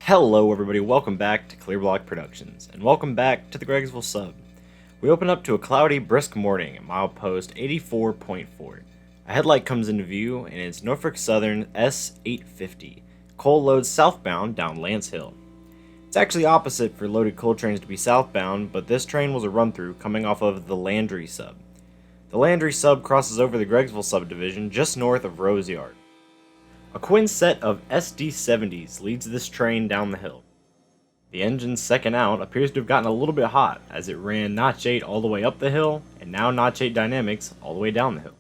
Hello everybody, welcome back to Clearblock Productions, and welcome back to the Gregsville sub. We open up to a cloudy, brisk morning at milepost 84.4. A headlight comes into view, and it's Norfolk Southern S850. Coal loads southbound down Lance Hill. It's actually opposite for loaded coal trains to be southbound, but this train was a run-through coming off of the Landry sub. The Landry sub crosses over the Gregsville subdivision just north of Rose Yard. A twin set of SD70s leads this train down the hill. The engine's second out appears to have gotten a little bit hot as it ran Notch 8 all the way up the hill and now Notch 8 dynamics all the way down the hill.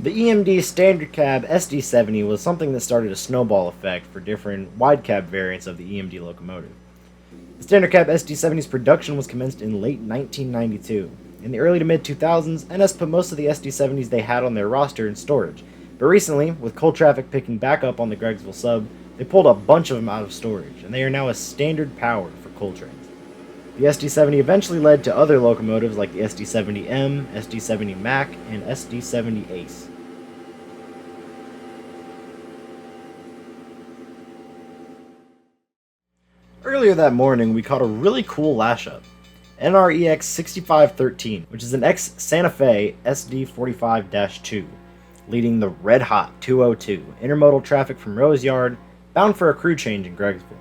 The EMD standard cab SD70 was something that started a snowball effect for different wide cab variants of the EMD locomotive. The standard cab SD70's production was commenced in late 1992. In the early to mid-2000s, NS put most of the SD70s they had on their roster in storage, but recently, with coal traffic picking back up on the Gregsville sub, they pulled a bunch of them out of storage, and they are now a standard power for coal trains. The SD70 eventually led to other locomotives like the SD70M, SD70 Mac, and SD70 Ace. Earlier that morning, we caught a really cool lash-up. NREX 6513, which is an ex-Santa Fe SD45-2, leading the red-hot 202 intermodal traffic from Rose Yard, bound for a crew change in Gregsville.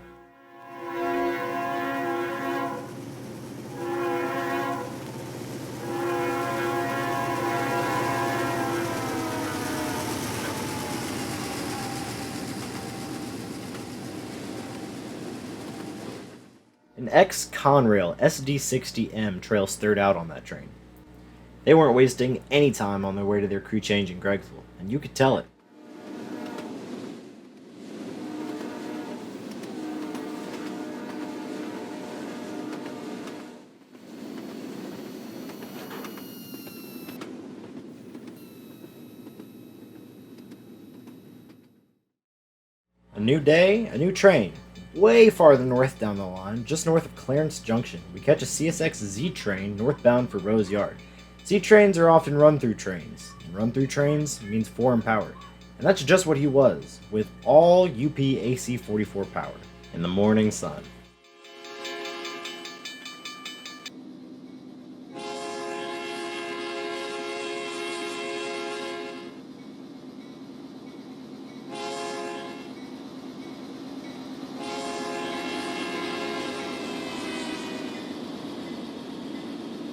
An ex-Conrail SD60M trails third out on that train. They weren't wasting any time on their way to their crew change in Gregsville, and you could tell it. A new day, a new train. Way farther north down the line, just north of Clarence Junction, we catch a CSX Z train northbound for Rose Yard. Z trains are often run-through trains, and run-through trains means foreign power. And that's just what he was, with all UP AC44 power, in the morning sun.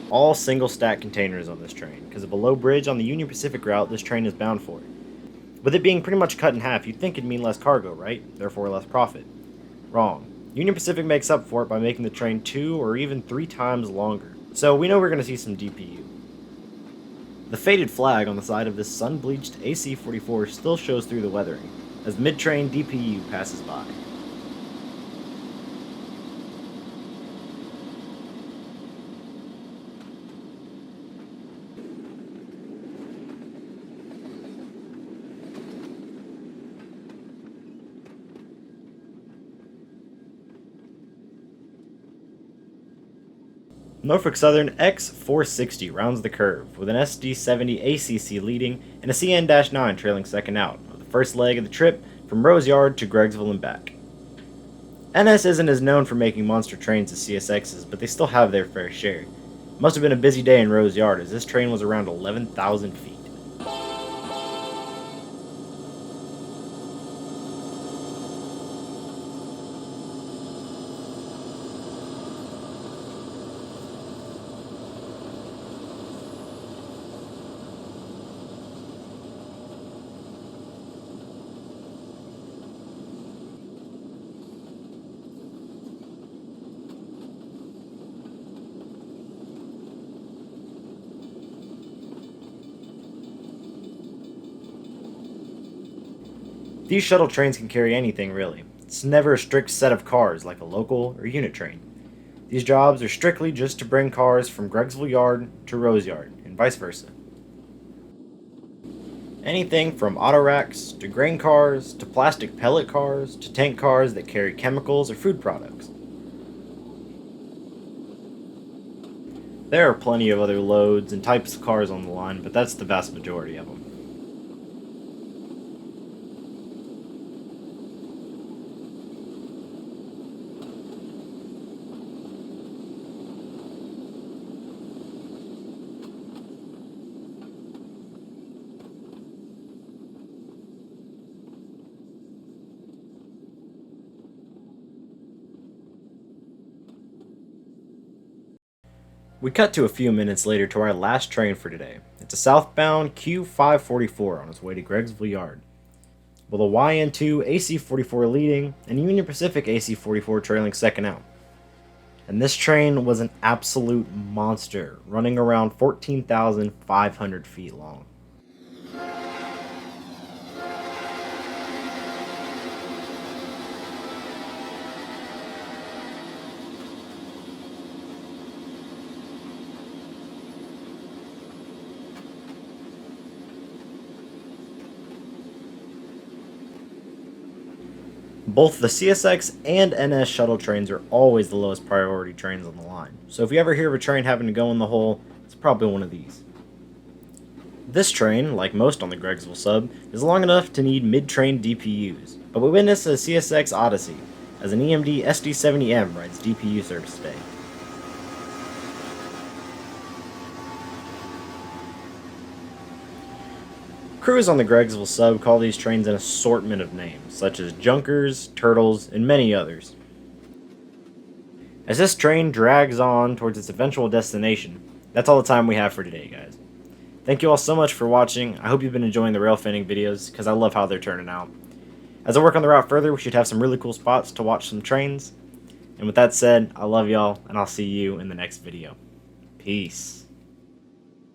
All single stack containers on this train, because of a low bridge on the Union Pacific route this train is bound for. With it being pretty much cut in half, you'd think it'd mean less cargo, right? Therefore less profit. Wrong. Union Pacific makes up for it by making the train 2 or even 3 times longer, so we know we're going to see some DPU. The faded flag on the side of this sun-bleached AC44 still shows through the weathering, as mid-train DPU passes by. Norfolk Southern X460 rounds the curve, with an SD70 ACC leading and a CN-9 trailing second out, of the first leg of the trip from Rose Yard to Gregsville and back. NS isn't as known for making monster trains as CSX's, but they still have their fair share. Must have been a busy day in Rose Yard, as this train was around 11,000 feet. These shuttle trains can carry anything, really. It's never a strict set of cars like a local or unit train. These jobs are strictly just to bring cars from Gregsville Yard to Rose Yard, and vice versa. Anything from auto racks, to grain cars, to plastic pellet cars, to tank cars that carry chemicals or food products. There are plenty of other loads and types of cars on the line, but that's the vast majority of them. We cut to a few minutes later to our last train for today. It's a southbound Q544 on its way to Gregsville Yard, with a YN2 AC44 leading and Union Pacific AC44 trailing second out. And this train was an absolute monster, running around 14,500 feet long. Both the CSX and NS shuttle trains are always the lowest priority trains on the line, so if you ever hear of a train having to go in the hole, it's probably one of these. This train, like most on the Gregsville sub, is long enough to need mid-train DPUs, but we witnessed a CSX Odyssey as an EMD SD70M rides DPU service today. Crews on the Gregsville sub call these trains an assortment of names, such as Junkers, Turtles, and many others. As this train drags on towards its eventual destination, that's all the time we have for today, guys. Thank you all so much for watching. I hope you've been enjoying the rail fanning videos, because I love how they're turning out. As I work on the route further, we should have some really cool spots to watch some trains. And with that said, I love y'all, and I'll see you in the next video. Peace.